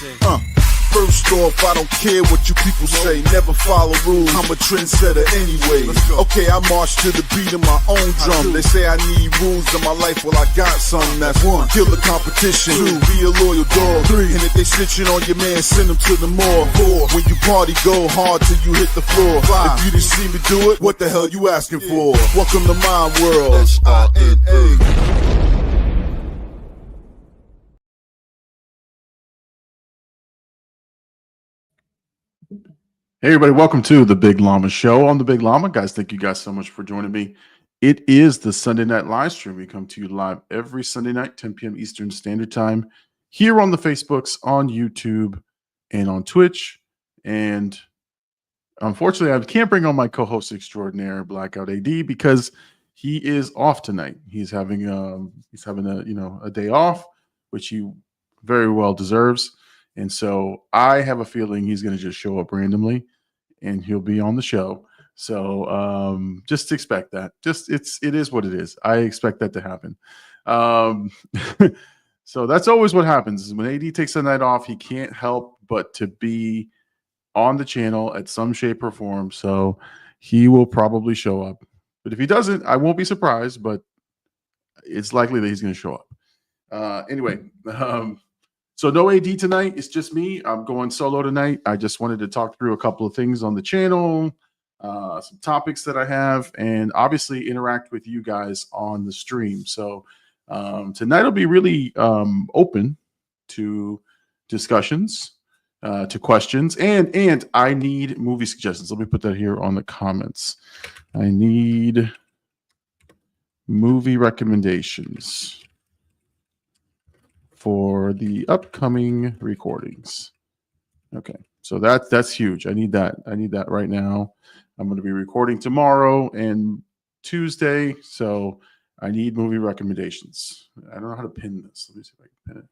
First off, I don't care what you people say. Never follow rules. I'm a trendsetter anyway. Okay, I march to the beat of my own drum. They say I need rules in my life. Well, I got some. That's one. Kill the competition. Two. Be a loyal dog. Three. And if they snitching on your man, send them to the morgue. Four. When you party, go hard till you hit the floor. Five. If you didn't see me do it, what the hell you asking for? Welcome to my world. SINA. Hey everybody, welcome to the Big Llama Show. On the Big Llama, guys, thank you guys so much for joining me. It is the Sunday night live stream. We come to you live every Sunday night, 10 p.m. Eastern Standard Time, here on the Facebooks, on YouTube, and on Twitch. And unfortunately, I can't bring on my co-host extraordinaire, Blackout AD, because he is off tonight. He's having a day off, which he very well deserves. And so I have a feeling he's going to just show up randomly and he'll be on the show. So just expect that. It is what it is. I expect that to happen. So that's always what happens is when AD takes the night off, he can't help but to be on the channel at some shape or form. So he will probably show up. But if he doesn't, I won't be surprised, but it's likely that he's going to show up. Anyway, so no AD tonight. It's just me. I'm going solo tonight. I just wanted to talk through a couple of things on the channel, some topics that I have, and obviously interact with you guys on the stream. So tonight will be really open to discussions, to questions, and I need movie suggestions. Let me put that here on the comments. I need movie recommendations for the upcoming recordings. Okay, so that's huge. I need that. I need that right now. I'm going to be recording tomorrow and Tuesday, so I need movie recommendations. I don't know how to pin this. Let me see if I can pin it.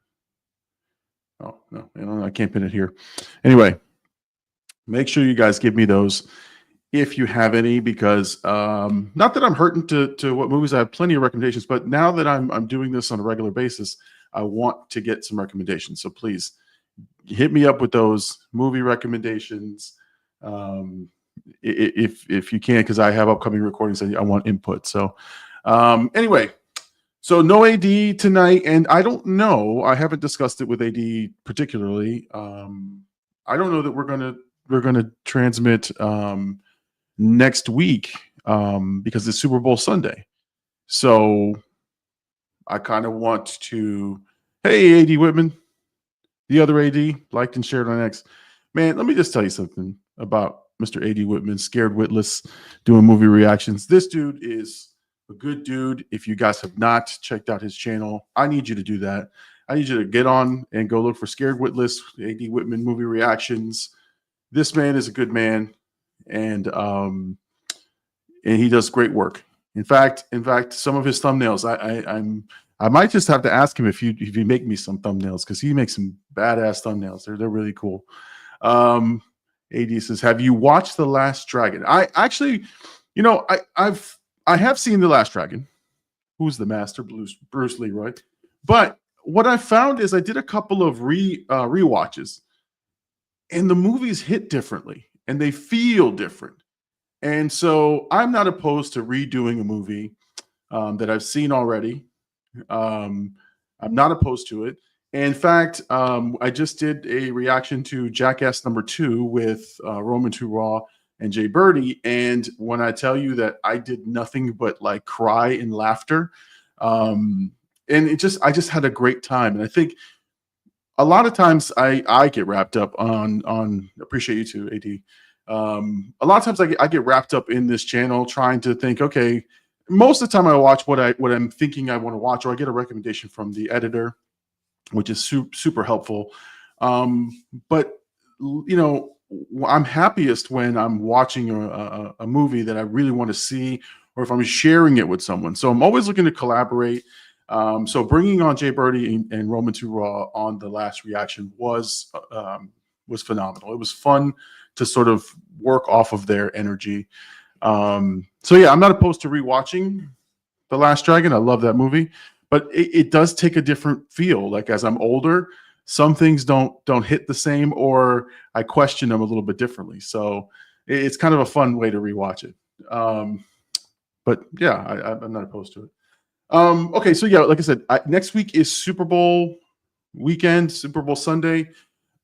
Oh, no, I can't pin it here. Anyway, make sure you guys give me those if you have any, because not that I'm hurting to what movies. I have plenty of recommendations, but now that I'm doing this on a regular basis, I want to get some recommendations. So please hit me up with those movie recommendations if you can, because I have upcoming recordings and I want input. So anyway, so no AD tonight, and I don't know. I haven't discussed it with AD particularly. I don't know that we're gonna transmit next week because it's Super Bowl Sunday. So I kind of want to, hey, AD Whitman, the other AD, liked and shared on X. Man, let me just tell you something about Mr. AD Whitman, Scared Witless, doing movie reactions. This dude is a good dude. If you guys have not checked out his channel, I need you to do that. I need you to get on and go look for Scared Witless, AD Whitman movie reactions. This man is a good man, and he does great work. In fact, some of his thumbnails, I might just have to ask him if you make me some thumbnails, because he makes some badass thumbnails. They're really cool. AD says, "Have you watched The Last Dragon?" I actually, I have seen The Last Dragon. Who's the master? Bruce Leroy. But what I found is I did a couple of rewatches, and the movies hit differently and they feel different. And so I'm not opposed to redoing a movie that I've seen already. I'm not opposed to it. In fact, I just did a reaction to Jackass #2 with Roman Too Raw and Jay Birdie. And when I tell you that I did nothing but like cry in laughter, and I just had a great time. And I think a lot of times I get wrapped up on appreciate you too, AD. A lot of times I get wrapped up in this channel trying to think, okay, most of the time I watch what I'm thinking I want to watch, or I get a recommendation from the editor, which is super helpful. But I'm happiest when I'm watching a movie that I really want to see, or if I'm sharing it with someone. So I'm always looking to collaborate. So bringing on Jay Birdie and Roman Too Raw on the last reaction was phenomenal. It was fun to sort of work off of their energy. So yeah, I'm not opposed to rewatching The Last Dragon. I love that movie, but it does take a different feel. Like as I'm older, some things don't hit the same, or I question them a little bit differently. So it's kind of a fun way to rewatch it. But yeah, I'm not opposed to it. Okay, so yeah, like I said, next week is Super Bowl weekend, Super Bowl Sunday.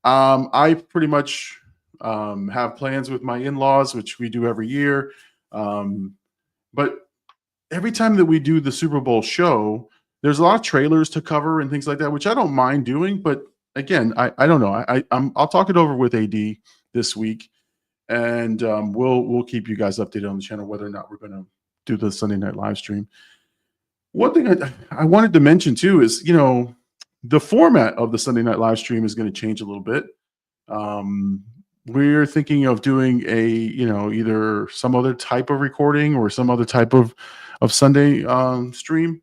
I pretty much have plans with my in-laws, which we do every year. But every time that we do the Super Bowl show, there's a lot of trailers to cover and things like that, which I don't mind doing. But again, I don't know. I'll talk it over with AD this week, and we'll keep you guys updated on the channel whether or not we're going to do the Sunday night live stream. One thing I wanted to mention too is, the format of the Sunday night live stream is going to change a little bit. We're thinking of doing either some other type of recording or some other type of Sunday stream.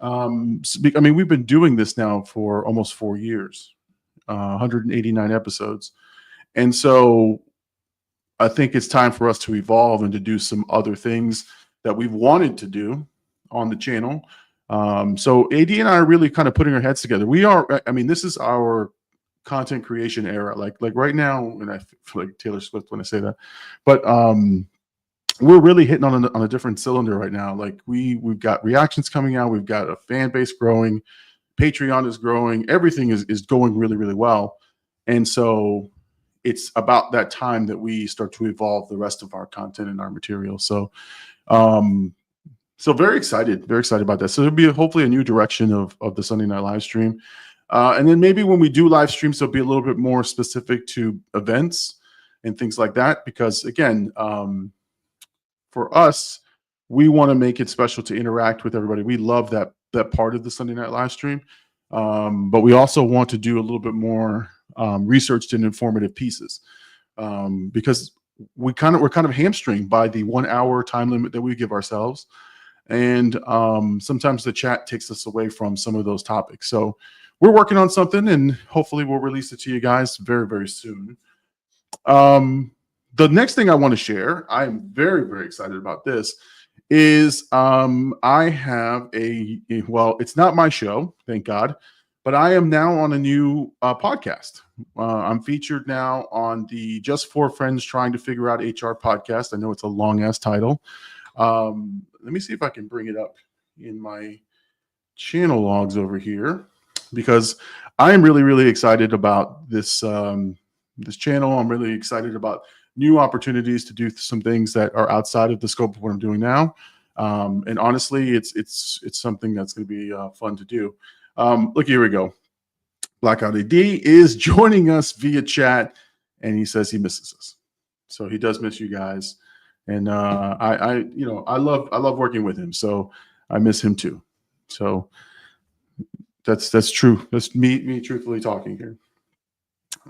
I mean, we've been doing this now for almost 4 years, 189 episodes. And so I think it's time for us to evolve and to do some other things that we've wanted to do on the channel. So AD and I are really kind of putting our heads together. This is our content creation era. Like right now, and I feel like Taylor Swift when I say that, but we're really hitting on a different cylinder right now. Like we've got reactions coming out. We've got a fan base growing. Patreon is growing. Everything is going really, really well. And so it's about that time that we start to evolve the rest of our content and our material. So, very excited about that. So there'll be hopefully a new direction of the Sunday night live stream. And then maybe when we do live streams, they'll be a little bit more specific to events and things like that. Because again, for us, we want to make it special to interact with everybody. We love that part of the Sunday night live stream. But we also want to do a little bit more researched and informative pieces, because we're kind of hamstringed by the 1 hour time limit that we give ourselves. And sometimes the chat takes us away from some of those topics. So we're working on something, and hopefully we'll release it to you guys very, very soon. The next thing I want to share, I'm very, very excited about this, is I have it's not my show, thank God, but I am now on a new podcast. I'm featured now on the Just for Friends Trying to Figure Out HR podcast. I know it's a long-ass title. Let me see if I can bring it up in my channel logs over here, because I am really, really excited about this this channel. I'm really excited about new opportunities to do some things that are outside of the scope of what I'm doing now. And honestly, it's something that's going to be fun to do. Look, here we go. BLKOUT AD is joining us via chat, and he says he misses us. So he does miss you guys. And I love working with him, so I miss him too. So that's true. That's me truthfully talking here.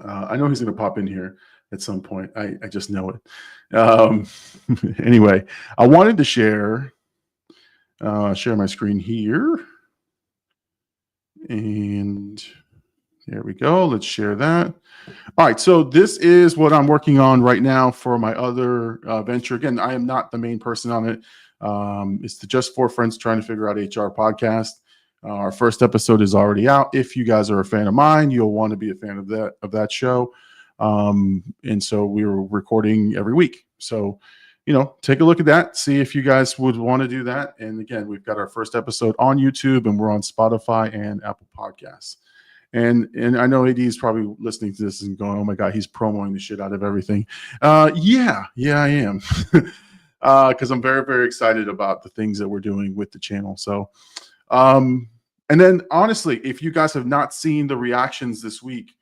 I know he's going to pop in here at some point. I just know it. Anyway, I wanted to share my screen here, and there we go. Let's share that. All right, so this is what I'm working on right now for my other venture. Again, I am not the main person on it. It's the Just for Friends Trying to Figure Out HR podcast. Our first episode is already out. If you guys are a fan of mine, you'll want to be a fan of that show. And so we're recording every week. So, take a look at that. See if you guys would want to do that. And again, we've got our first episode on YouTube, and we're on Spotify and Apple Podcasts. And I know AD is probably listening to this and going, "Oh my God, he's promoting the shit out of everything." Yeah, I am, because I'm very, very excited about the things that we're doing with the channel. So, and then honestly, if you guys have not seen the reactions this week,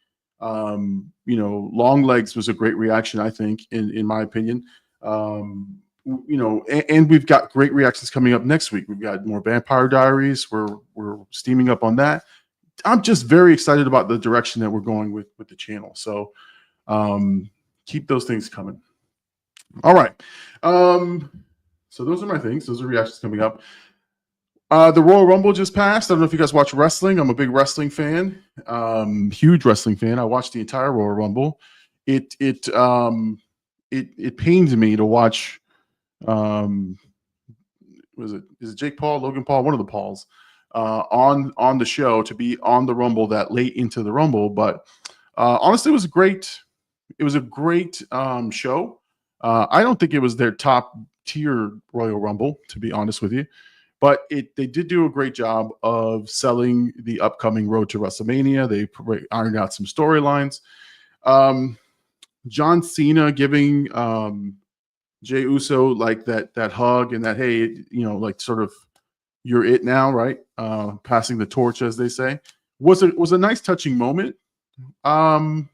Long Legs was a great reaction, I think, in my opinion. And we've got great reactions coming up next week. We've got more Vampire Diaries. We're steaming up on that. I'm just very excited about the direction that we're going with the channel. So keep those things coming. All right. So those are my things. Those are reactions coming up. The Royal Rumble just passed. I don't know if you guys watch wrestling. I'm a big wrestling fan, huge wrestling fan. I watched the entire Royal Rumble. It pains me to watch. Is it Jake Paul, Logan Paul, one of the Pauls, on the show, to be on the Rumble that late into the Rumble. But honestly, it was a great show. I don't think it was their top tier Royal Rumble, to be honest with you, but they did do a great job of selling the upcoming road to WrestleMania. They ironed out some storylines. John Cena giving Jey Uso like that hug and that, hey, like sort of, you're it now, right? Passing the torch, as they say, was a nice touching moment. But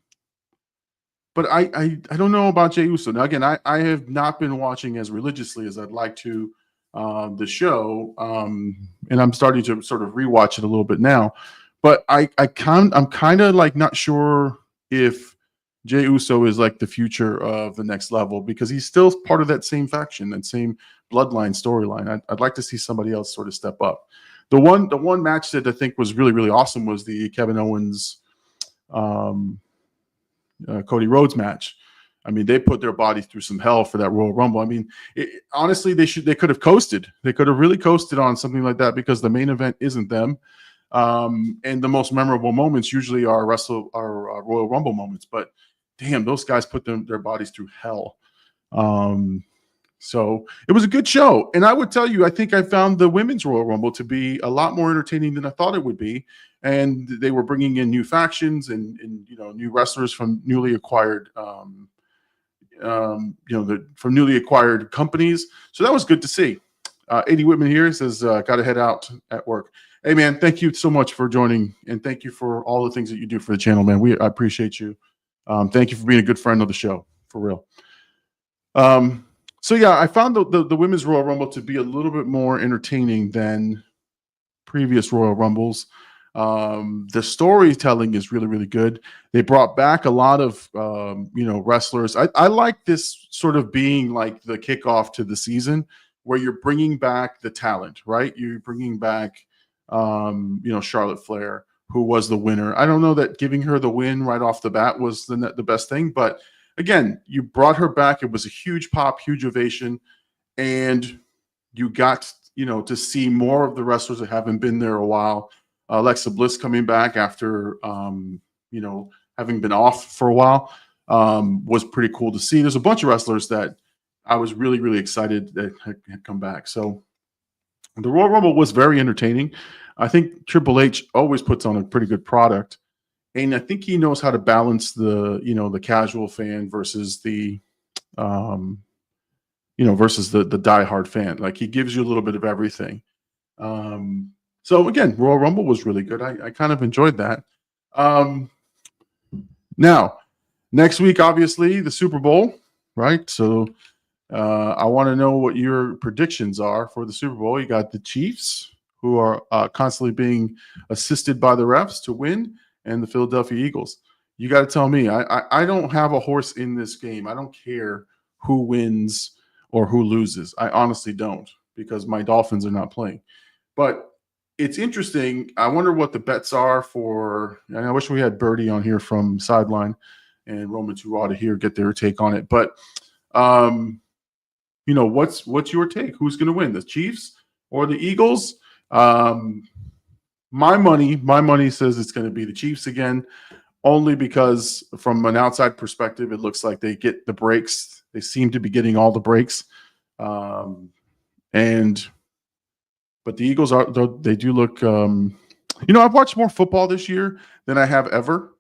I don't know about Jey Uso. Now, again, I have not been watching as religiously as I'd like to the show, and I'm starting to sort of rewatch it a little bit now. But I'm kind of like not sure if Jey Uso is like the future of the Next Level, because he's still part of that same faction, that same bloodline storyline. I'd like to see somebody else sort of step up. The one match that I think was really, really awesome was the Kevin Owens Cody Rhodes match. I mean, they put their body through some hell for that Royal Rumble. I mean, honestly, they could have coasted. They could have really coasted on something like that, because the main event isn't them. And the most memorable moments usually are Royal Rumble moments. But damn, those guys put their bodies through hell. So it was a good show. And I would tell you, I think I found the Women's Royal Rumble to be a lot more entertaining than I thought it would be. And they were bringing in new factions and new wrestlers from newly acquired, from newly acquired companies. So that was good to see. AD Whitman here says, got to head out at work. Hey man, thank you so much for joining, and thank you for all the things that you do for the channel, man. I appreciate you. Thank you for being a good friend of the show, for real. So yeah, I found the Women's Royal Rumble to be a little bit more entertaining than previous Royal Rumbles. The storytelling is really, really good. They brought back a lot of wrestlers. I like this sort of being like the kickoff to the season, where you're bringing back the talent, right? You're bringing back Charlotte Flair, who was the winner. I don't know that giving her the win right off the bat was the best thing, but again, you brought her back. It was a huge pop, huge ovation, and you got to see more of the wrestlers that haven't been there a while. Alexa Bliss coming back after having been off for a while was pretty cool to see. There's a bunch of wrestlers that I was really, really excited that had come back. So the Royal Rumble was very entertaining. I think Triple H always puts on a pretty good product, and I think he knows how to balance the casual fan versus the versus the diehard fan. Like, he gives you a little bit of everything. So again, Royal Rumble was really good. I kind of enjoyed that. Now, next week, obviously, the Super Bowl, right? So I want to know what your predictions are for the Super Bowl. You got the Chiefs, who are constantly being assisted by the refs to win, and the Philadelphia Eagles. You got to tell me. I don't have a horse in this game. I don't care who wins or who loses. I honestly don't, because my Dolphins are not playing. But it's interesting. I wonder what the bets are for. And I wish we had Birdie on here from Sideline and Roman Turata here, get their take on it. But what's your take? Who's going to win, the Chiefs or the Eagles? My money says it's going to be the Chiefs again, only because from an outside perspective, it looks like they get the breaks. They seem to be getting all the breaks. But the Eagles they do look, I've watched more football this year than I have ever.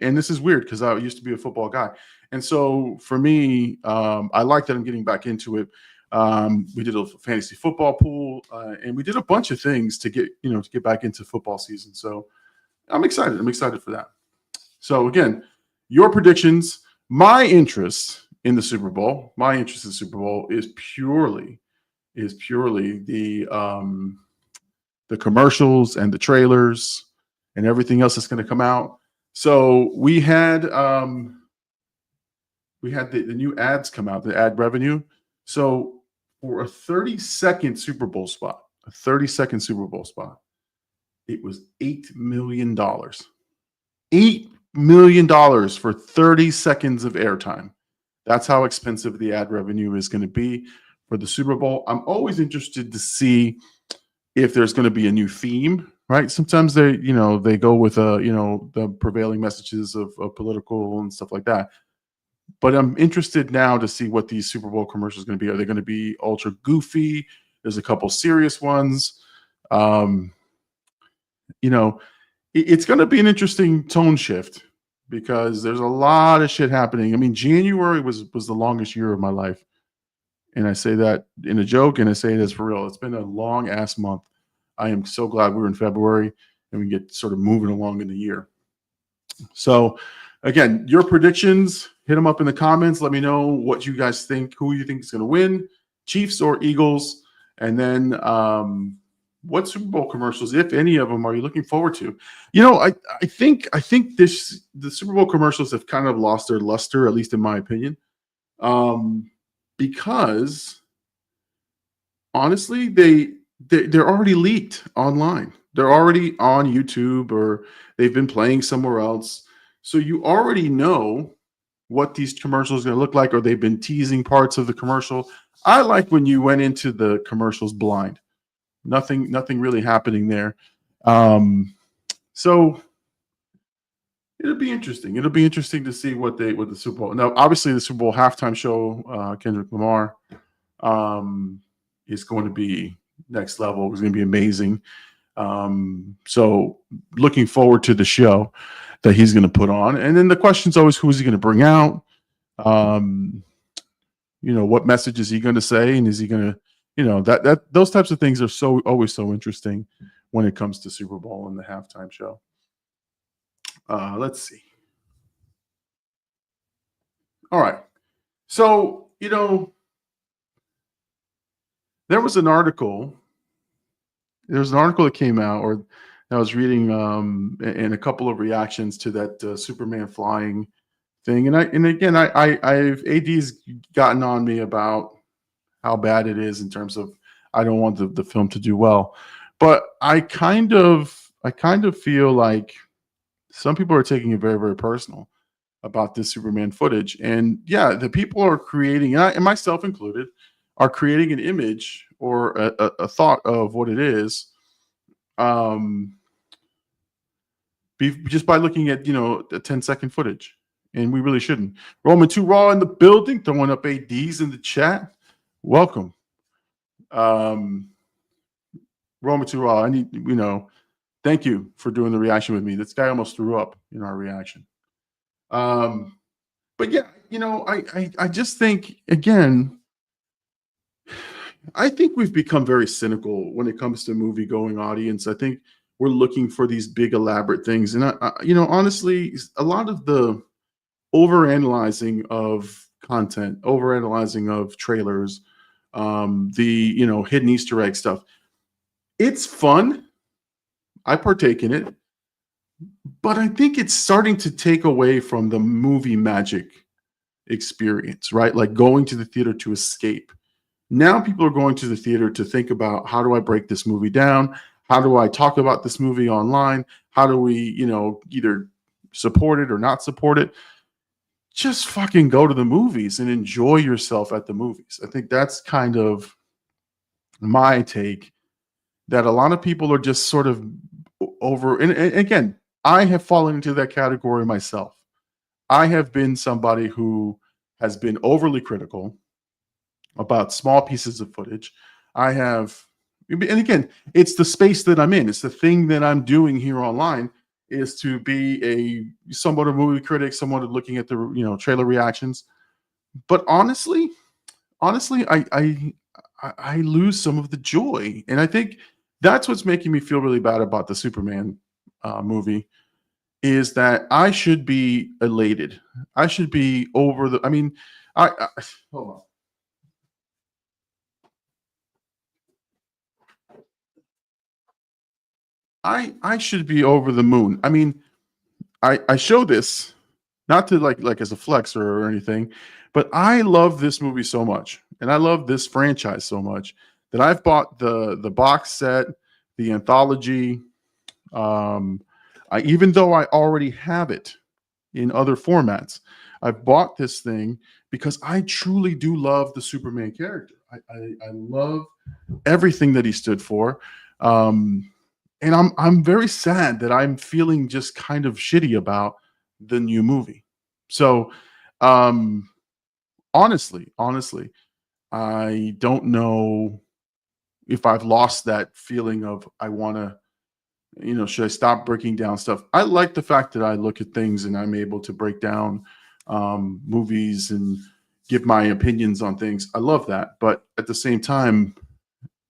And this is weird, because I used to be a football guy. And so for me, I like that I'm getting back into it. We did a fantasy football pool, and we did a bunch of things to get back into football season. So I'm excited. I'm excited for that. So again, your predictions. My interest in the Super Bowl is purely the commercials and the trailers and everything else that's going to come out. So we had the new ads come out, the ad revenue. So for a 30-second Super Bowl spot, it was $8 million. $8 million for 30 seconds of airtime. That's how expensive the ad revenue is going to be for the Super Bowl. I'm always interested to see if there's going to be a new theme, right? Sometimes they, they go with the prevailing messages of political and stuff like that. But I'm interested now to see what these Super Bowl commercials are going to be. Are they going to be ultra goofy? There's a couple serious ones. It's going to be an interesting tone shift because there's a lot of shit happening. I mean, January was the longest year of my life. And I say that in a joke, and I say this for real. It's been a long ass month. I am so glad we're in February and we get sort of moving along in the year. So again, your predictions, hit them up in the comments. Let me know what you guys think, who you think is going to win, Chiefs or Eagles. And then what Super Bowl commercials, if any of them, are you looking forward to? I think the Super Bowl commercials have kind of lost their luster, at least in my opinion, because honestly, they're already leaked online. They're already on YouTube or they've been playing somewhere else. So you already know what these commercials are going to look like, or they've been teasing parts of the commercial. I like when you went into the commercials blind. Nothing really happening there. So it'll be interesting. It'll be interesting to see what the Super Bowl. Now, obviously, the Super Bowl halftime show, Kendrick Lamar, is going to be next level. It's going to be amazing. So looking forward to the show that he's going to put on. And then the question's always, who is he going to bring out? What message is he going to say? And is he going to, that those types of things are always so interesting when it comes to Super Bowl and the halftime show. Let's see. All right. So, there was an article that came out, or I was reading, and a couple of reactions to that Superman flying thing. And I've AD's gotten on me about how bad it is in terms of I don't want the film to do well, but I kind of feel like some people are taking it very, very personal about this Superman footage. And yeah, the people are creating, and myself included, are creating an image or a thought of what it is, just by looking at, the 10-second footage. And we really shouldn't. Roman 2 Raw in the building, throwing up ADs in the chat. Welcome. Roman 2 Raw, I need, thank you for doing the reaction with me. This guy almost threw up in our reaction. But yeah, I just think, again, I think we've become very cynical when it comes to movie-going audience. I think we're looking for these big, elaborate things. And, honestly, a lot of the overanalyzing of content, overanalyzing of trailers, the, hidden Easter egg stuff, it's fun. I partake in it. But I think it's starting to take away from the movie magic experience, right? Like going to the theater to escape. Now people are going to the theater to think about, how do I break this movie down? How do I talk about this movie online? How do we, either support it or not support it? Just fucking go to the movies and enjoy yourself at the movies. I think that's kind of my take, that a lot of people are just sort of over. And again, I have fallen into that category myself. I have been somebody who has been overly critical about small pieces of footage. And again, it's the space that I'm in. It's the thing that I'm doing here online, is to be somewhat of a movie critic, somewhat of looking at the trailer reactions. But honestly, I lose some of the joy, and I think that's what's making me feel really bad about the Superman movie, is that I should be elated. I should be over the. I mean, I hold on. I should be over the moon. I mean, I show this not to like as a flex or anything, but I love this movie so much, and I love this franchise so much, that I've bought the box set, the anthology. Even though I already have it in other formats, I've bought this thing because I truly do love the Superman character. I love everything that he stood for. And I'm very sad that I'm feeling just kind of shitty about the new movie. So, um, honestly, I don't know if I've lost that feeling of I want to, should I stop breaking down stuff? I like the fact that I look at things and I'm able to break down movies and give my opinions on things. I love that, but at the same time,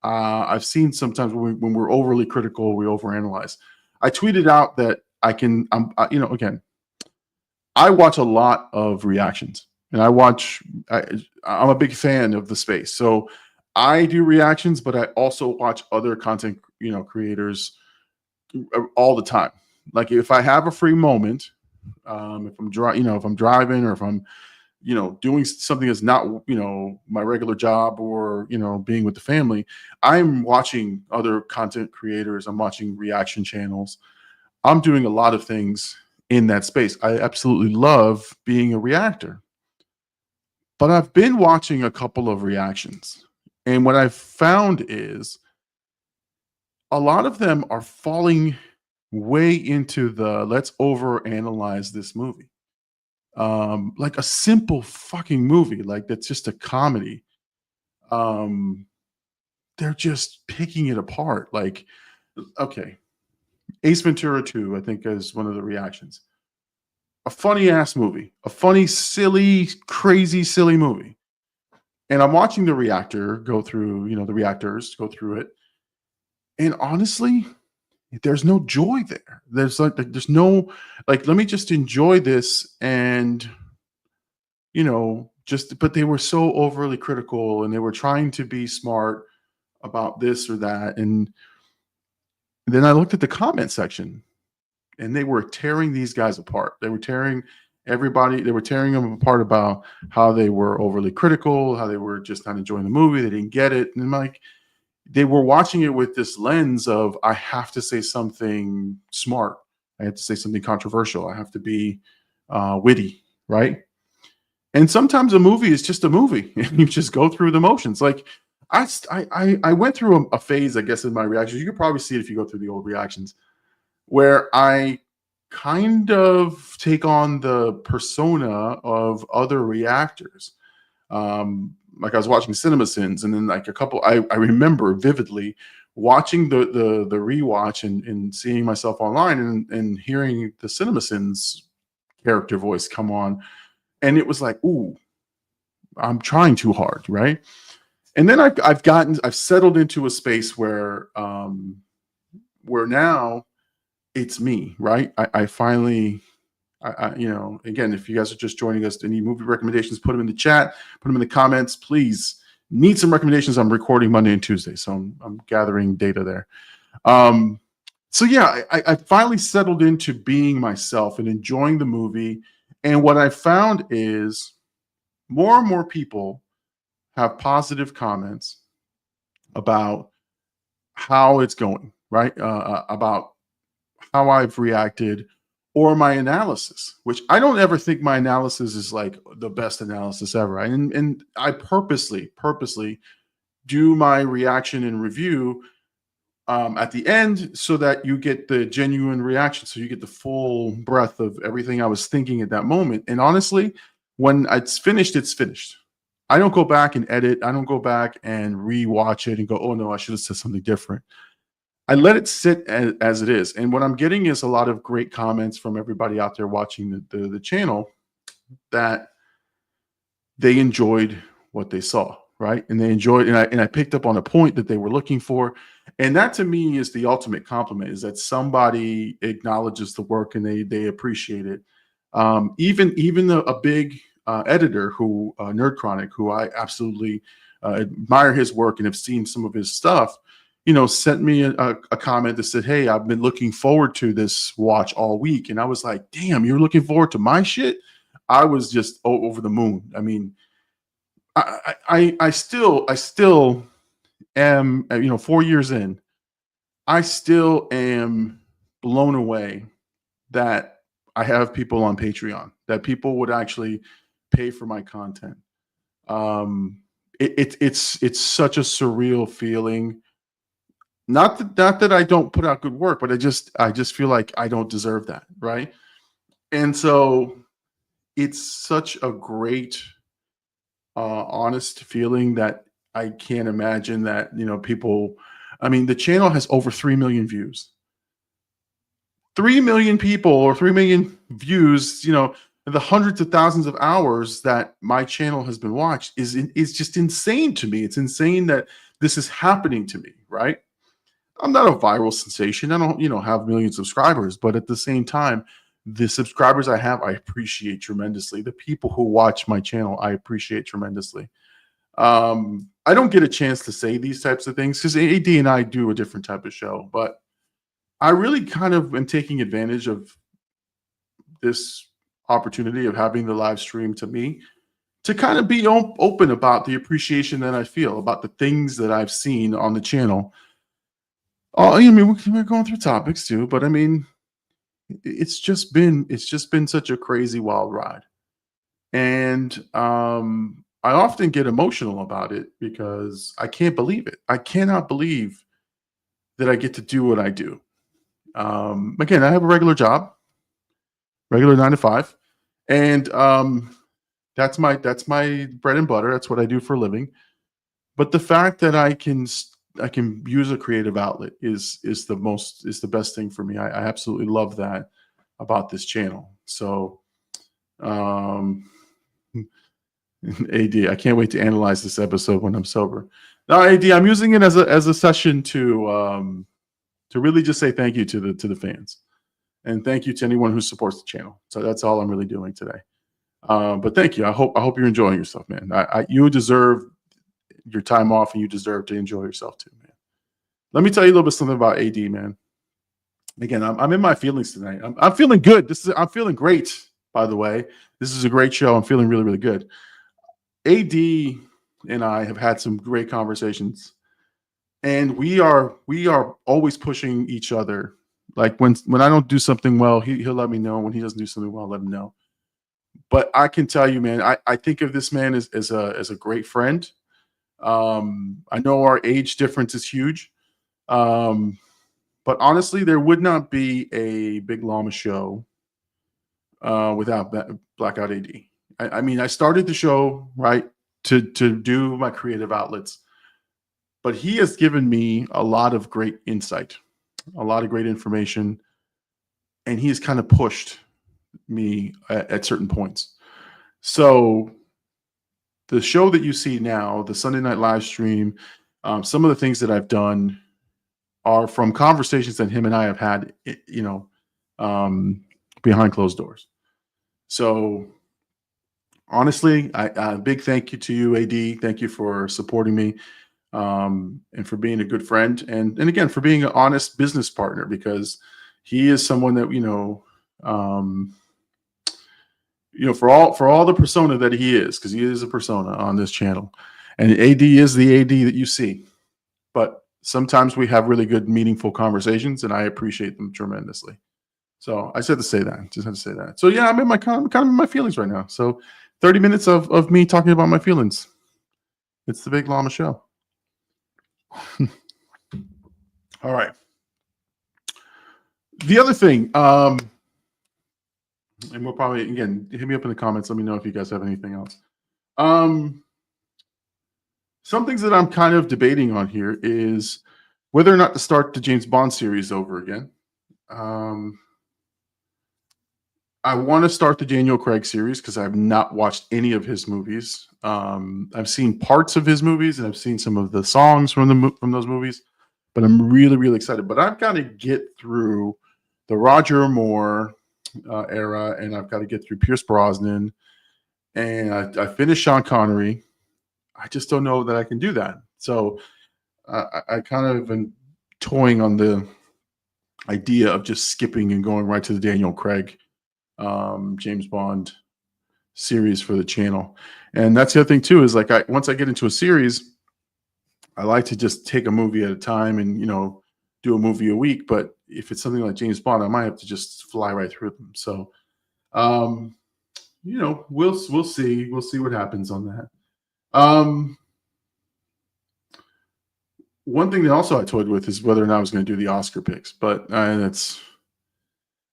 I've seen sometimes when we're overly critical, we overanalyze. I tweeted out that again, I watch a lot of reactions, and I'm a big fan of the space. So I do reactions, but I also watch other content, creators all the time. Like if I have a free moment, if I'm driving or if I'm doing something that's not, my regular job or, being with the family, I'm watching other content creators. I'm watching reaction channels. I'm doing a lot of things in that space. I absolutely love being a reactor. But I've been watching a couple of reactions. And what I've found is a lot of them are falling way into the let's overanalyze this movie. Like a simple fucking movie, like that's just a comedy. Um, they're just picking it apart. Like, okay, Ace Ventura 2, I think, is one of the reactions. A funny ass movie, a funny, silly, crazy, silly movie. And I'm watching the reactors go through it. And honestly, there's no joy there. There's no, like, let me just enjoy this and, but they were so overly critical and they were trying to be smart about this or that. And then I looked at the comment section and they were tearing these guys apart. They were tearing they were tearing them apart about how they were overly critical, how they were just not enjoying the movie, they didn't get it. And I'm like, they were watching it with this lens of I have to say something smart. I have to say something controversial. I have to be witty, right? And sometimes a movie is just a movie, and you just go through the motions. Like I went through a phase, I guess, in my reactions. You could probably see it if you go through the old reactions, where I kind of take on the persona of other reactors. Like I was watching Cinema Sins, and then like I remember vividly watching the rewatch and seeing myself online and hearing the Cinema Sins character voice come on, and it was like, ooh, I'm trying too hard, right? And then I've settled into a space where now it's me, right? I finally, again, if you guys are just joining us, any movie recommendations, put them in the chat, put them in the comments, please. Need some recommendations. I'm recording Monday and Tuesday, so I'm gathering data there. So yeah, I finally settled into being myself and enjoying the movie. And what I found is more and more people have positive comments about how it's going, right? About how I've reacted or my analysis, which I don't ever think my analysis is like the best analysis ever. And I purposely do my reaction and review at the end so that you get the genuine reaction. So you get the full breadth of everything I was thinking at that moment. And honestly, when it's finished, it's finished. I don't go back and edit. I don't go back and rewatch it and go, oh no, I should have said something different. I let it sit as it is. And what I'm getting is a lot of great comments from everybody out there watching the channel that they enjoyed what they saw, right? And they enjoyed, and I picked up on a point that they were looking for. And that to me is the ultimate compliment, is that somebody acknowledges the work and they appreciate it. Even a big editor who, Nerd Chronic, who I absolutely admire his work and have seen some of his stuff, sent me a comment that said, hey, I've been looking forward to this watch all week. And I was like, damn, you're looking forward to my shit? I was just over the moon. I mean, I still am, 4 years in, I still am blown away that I have people on Patreon, that people would actually pay for my content. It's such a surreal feeling not that I don't put out good work, but I just feel like I don't deserve that, right? And so it's such a great, honest feeling that I can't imagine that, people. I mean, the channel has over 3 million views. 3 million people or 3 million views, the hundreds of thousands of hours that my channel has been watched is just insane to me. It's insane that this is happening to me, right? I'm not a viral sensation. I don't, have million subscribers, but at the same time, the subscribers I have, I appreciate tremendously. The people who watch my channel, I appreciate tremendously. I don't get a chance to say these types of things because AD and I do a different type of show, but I really kind of am taking advantage of this opportunity of having the live stream to me to kind of be open about the appreciation that I feel about the things that I've seen on the channel. Oh, I mean, we're going through topics too, but I mean, it's just been such a crazy wild ride, and I often get emotional about it because I can't believe it. I cannot believe that I get to do what I do. Again, I have a regular job, regular 9 to 5, and that's my bread and butter. That's what I do for a living. But the fact that I can use a creative outlet is the best thing for me. I absolutely love that about this channel. So, AD, I can't wait to analyze this episode when I'm sober. Now, AD, I'm using it as a session to really just say thank you to the fans, and thank you to anyone who supports the channel. So that's all I'm really doing today. But thank you. I hope you're enjoying yourself, man. You deserve your time off, and you deserve to enjoy yourself too, man. Let me tell you a little bit something about AD, man. Again, I'm in my feelings tonight. I'm feeling good. I'm feeling great. By the way, this is a great show. I'm feeling really, really good. AD and I have had some great conversations, and we are always pushing each other. Like when I don't do something well, he'll let me know. When he doesn't do something well, I'll let him know. But I can tell you, man, I think of this man as a great friend. I know our age difference is huge. But honestly, there would not be a Big Llama show without Blackout AD. I mean, I started the show, right, to do my creative outlets, but he has given me a lot of great insight, a lot of great information, and he has kind of pushed me at certain points. So the show that you see now, the Sunday night live stream, some of the things that I've done are from conversations that him and I have had, behind closed doors. So honestly, a big thank you to you, AD. Thank you for supporting me, and for being a good friend, and again for being an honest business partner, because he is someone that for all the persona that he is, because he is a persona on this channel, and AD is the AD that you see, but sometimes we have really good, meaningful conversations, and I appreciate them tremendously. So I just had to say that. Just had to say that. So yeah, I'm kind of in my feelings right now. So 30 minutes of me talking about my feelings. It's the Big Llama Show. All right. The other thing, and we'll probably, again, hit me up in the comments. Let me know if you guys have anything else. Some things that I'm kind of debating on here is whether or not to start the James Bond series over again. I want to start the Daniel Craig series because I've not watched any of his movies. I've seen parts of his movies, and I've seen some of the songs from those movies, but I'm really, really excited. But I've got to get through the Roger Moore era, and I've got to get through Pierce Brosnan, and I finished Sean Connery. I just don't know that I can do that. So I kind of been toying on the idea of just skipping and going right to the Daniel Craig James Bond series for the channel. And that's the other thing too, is like once I get into a series, I like to just take a movie at a time and do a movie a week. But if it's something like James Bond, I might have to just fly right through them. So we'll see what happens on that. one thing that also I toyed with is whether or not I was going to do the Oscar picks, but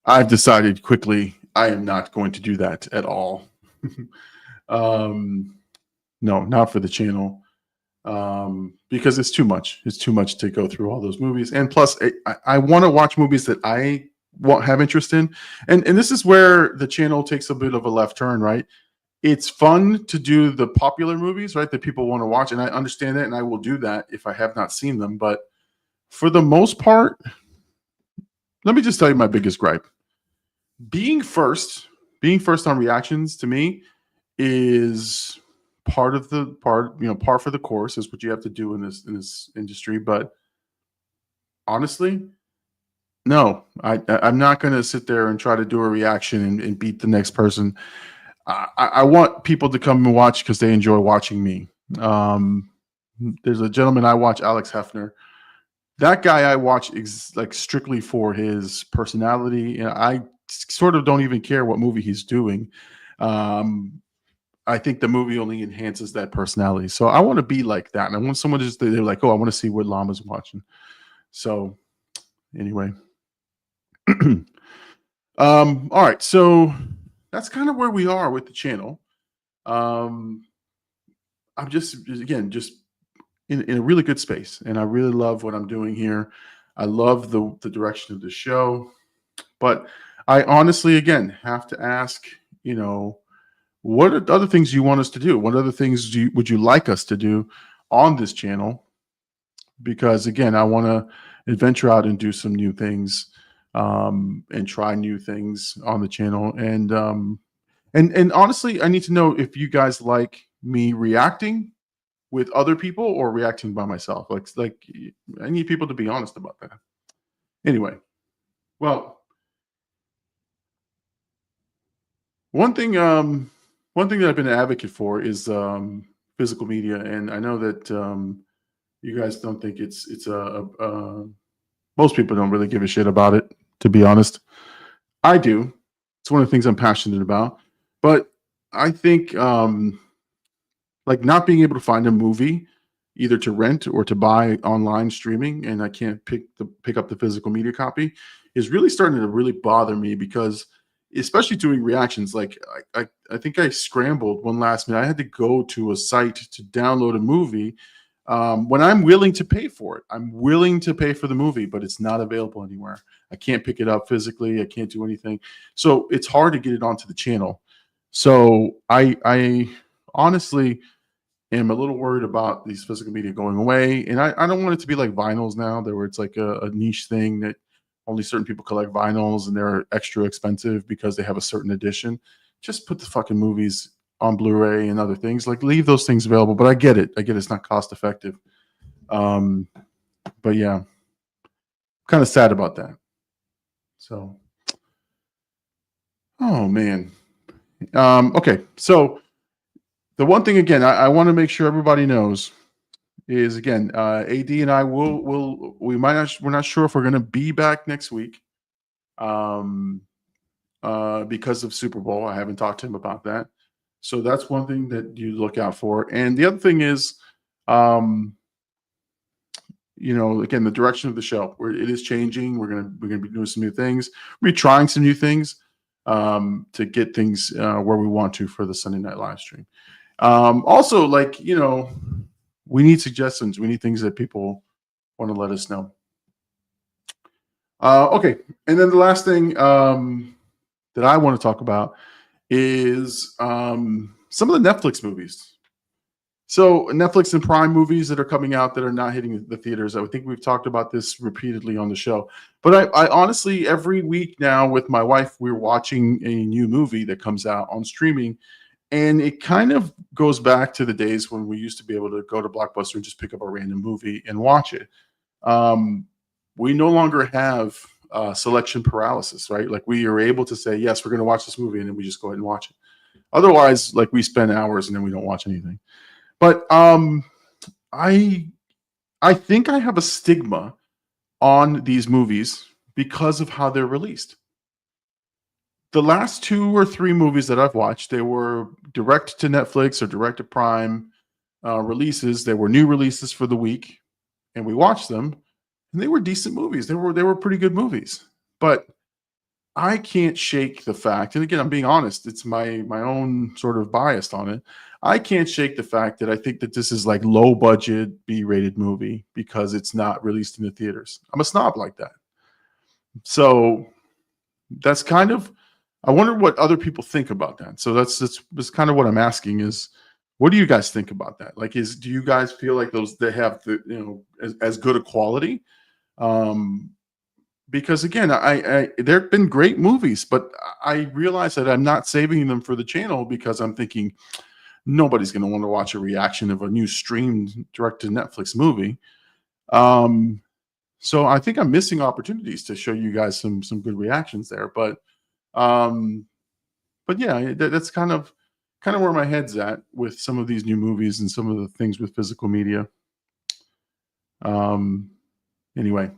I've decided quickly I am not going to do that at all. No, not for the channel, because it's too much. It's too much to go through all those movies, and plus, I want to watch movies that I won't have interest in, and this is where the channel takes a bit of a left turn, right? It's fun to do the popular movies, right, that people want to watch, and I understand that, and I will do that if I have not seen them. But for the most part, let me just tell you my biggest gripe: being first on reactions to me is part of the par for the course, is what you have to do in this industry. But honestly, no, I'm not going to sit there and try to do a reaction and beat the next person. I want people to come and watch because they enjoy watching me. There's a gentleman I watch, Alex Hefner. That guy I watch like strictly for his personality, and I sort of don't even care what movie he's doing. I think the movie only enhances that personality. So I want to be like that. And I want someone to just, they're like, oh, I want to see what Llama's watching. So anyway. All right. So that's kind of where we are with the channel. I'm just in a really good space, and I really love what I'm doing here. I love the direction of the show, but I honestly, again, have to ask, what are the other things you want us to do? What other things would you like us to do on this channel? Because again, I want to venture out and do some new things, and try new things on the channel. And honestly, I need to know if you guys like me reacting with other people or reacting by myself. Like I need people to be honest about that. Anyway, well, one thing that I've been an advocate for is physical media, and I know that you guys don't think it's most people don't really give a shit about it, to be honest. I do. It's one of the things I'm passionate about. But I think like not being able to find a movie either to rent or to buy online streaming, and I can't pick up the physical media copy, is really starting to really bother me, because especially doing reactions, like I think I scrambled one last minute. I had to go to a site to download a movie when I'm willing to pay for it. I'm willing to pay for the movie, but it's not available anywhere. I can't pick it up physically. I can't do anything. So it's hard to get it onto the channel. So I honestly am a little worried about these physical media going away. And I don't want it to be like vinyls now, where it's like a niche thing that only certain people collect vinyls and they're extra expensive because they have a certain edition. Just put the fucking movies on Blu-ray and other things. Like, leave those things available. But I get it. It's not cost effective. But yeah, kind of sad about that. So, oh man. Okay, so the one thing, again, I want to make sure everybody knows is, again, AD and I we're not sure if we're going to be back next week, because of Super Bowl. I haven't talked to him about that. So that's one thing that you look out for. And the other thing is, again, the direction of the show, it is changing. We're gonna be doing some new things. We're trying some new things to get things where we want to for the Sunday night live stream. Also, we need suggestions. We need things that people want to let us know. Okay, and then the last thing that I want to talk about is some of the Netflix movies. So Netflix and Prime movies that are coming out that are not hitting the theaters. I think we've talked about this repeatedly on the show. But I honestly, every week now with my wife, we're watching a new movie that comes out on streaming. And it kind of goes back to the days when we used to be able to go to Blockbuster and just pick up a random movie and watch it. We no longer have selection paralysis, right? Like, we are able to say, yes, we're going to watch this movie, and then we just go ahead and watch it. Otherwise, like, we spend hours and then we don't watch anything. But I think I have a stigma on these movies because of how they're released. The last 2 or 3 movies that I've watched, they were direct to Netflix or direct to Prime releases. They were new releases for the week, and we watched them, and they were decent movies. They were pretty good movies. But I can't shake the fact, and again, I'm being honest, it's my own sort of bias on it. I can't shake the fact that I think that this is like low budget B-rated movie because it's not released in the theaters. I'm a snob like that. So that's kind of, I wonder what other people think about that. So that's kind of what I'm asking is, what do you guys think about that? Like, do you guys feel like those, they have the, you know, as good a quality? Because again, I there have been great movies, but I realize that I'm not saving them for the channel because I'm thinking nobody's going to want to watch a reaction of a new streamed direct to Netflix movie. So I think I'm missing opportunities to show you guys some good reactions there. But yeah, that's kind of where my head's at with some of these new movies and some of the things with physical media. Anyway,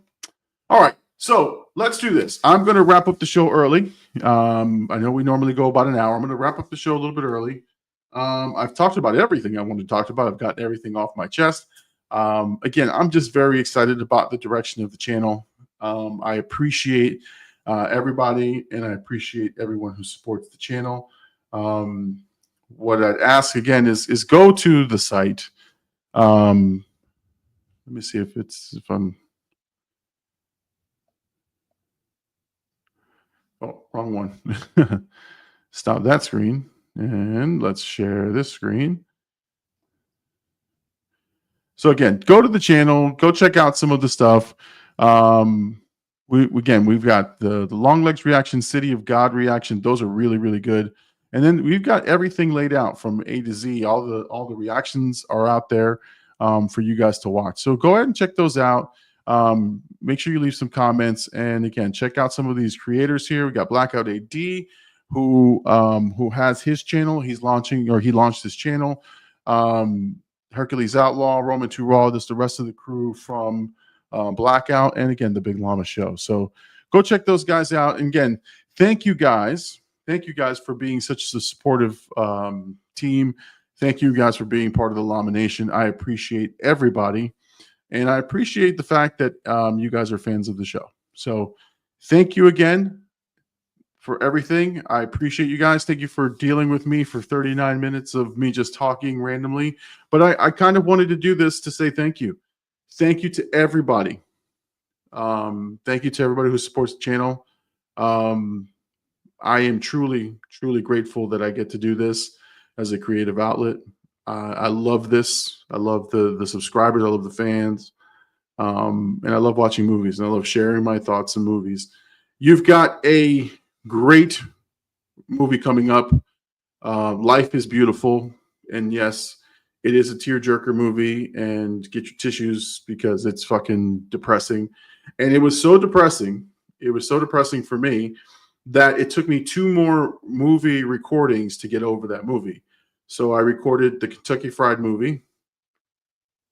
all right. So let's do this. I'm going to wrap up the show early. I know we normally go about an hour. I'm going to wrap up the show a little bit early. I've talked about everything I wanted to talk about. I've got everything off my chest. Again, I'm just very excited about the direction of the channel. I appreciate everybody, and I appreciate everyone who supports the channel. What I'd ask again is go to the site. Let me see if I'm. Oh, wrong one. Stop that screen. And let's share this screen. So again, go to the channel, go check out some of the stuff. We've got the Long Legs reaction, City of God reaction. Those are really, really good. And then we've got everything laid out from A to Z. All the reactions are out there for you guys to watch. So go ahead and check those out. Make sure you leave some comments, and again, check out some of these creators here. We got BLKOUT AD, who has his channel. He launched his channel. Hercules Outlaw, Roman 2 Raw. This the rest of the crew from BLKOUT, and again, the Big Llama Show. So go check those guys out. And again, thank you guys for being such a supportive team. Thank you guys for being part of the Llama Nation. I appreciate everybody. And I appreciate the fact that you guys are fans of the show. So thank you again for everything. I appreciate you guys. Thank you for dealing with me for 39 minutes of me just talking randomly. But I kind of wanted to do this to say thank you. Thank you to everybody. Thank you to everybody who supports the channel. I am truly, truly grateful that I get to do this as a creative outlet. I love this. I love the subscribers. I love the fans. And I love watching movies. And I love sharing my thoughts on movies. You've got a great movie coming up. Life is Beautiful. And yes, it is a tearjerker movie. And get your tissues because it's fucking depressing. And it was so depressing. It was so depressing for me that it took me 2 more movie recordings to get over that movie. So I recorded the Kentucky Fried Movie.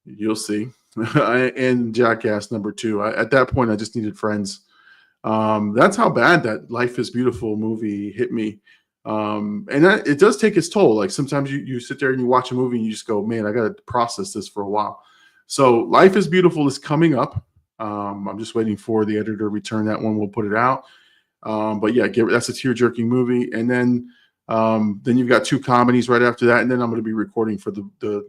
You'll see. And Jackass #2. At that point, I just needed friends. That's how bad that Life is Beautiful movie hit me. And it does take its toll. Like sometimes you sit there and you watch a movie and you just go, man, I got to process this for a while. So Life is Beautiful is coming up. I'm just waiting for the editor to return that one. We'll put it out. But yeah, that's a tear-jerking movie. And then you've got 2 comedies right after that. And then I'm going to be recording for the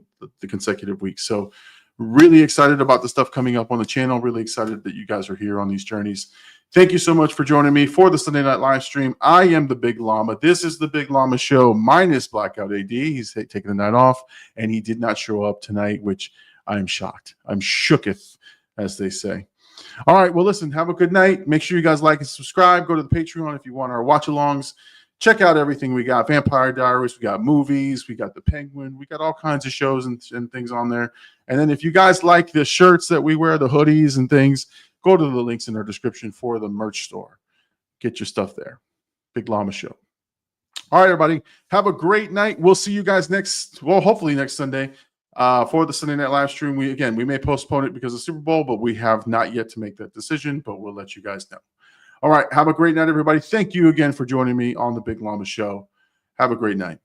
consecutive weeks. So really excited about the stuff coming up on the channel. Really excited that you guys are here on these journeys. Thank you so much for joining me for the Sunday night live stream. I am the Big Llama. This is the Big Llama Show minus BLKOUT AD. He's taking the night off, and he did not show up tonight, which I'm shocked. I'm shooketh, as they say. All right, well, listen, have a good night. Make sure you guys like and subscribe. Go to the Patreon if you want our watch-alongs. Check out everything we got. Vampire Diaries, we got movies, we got The Penguin, we got all kinds of shows and things on there. And then if you guys like the shirts that we wear, the hoodies and things, go to the links in our description for the merch store. Get your stuff there. Big Llama Show. All right, everybody. Have a great night. We'll see you guys hopefully next Sunday for the Sunday night live stream. We may postpone it because of Super Bowl, but we have not yet to make that decision, but we'll let you guys know. All right. Have a great night, everybody. Thank you again for joining me on the Big Llama Show. Have a great night.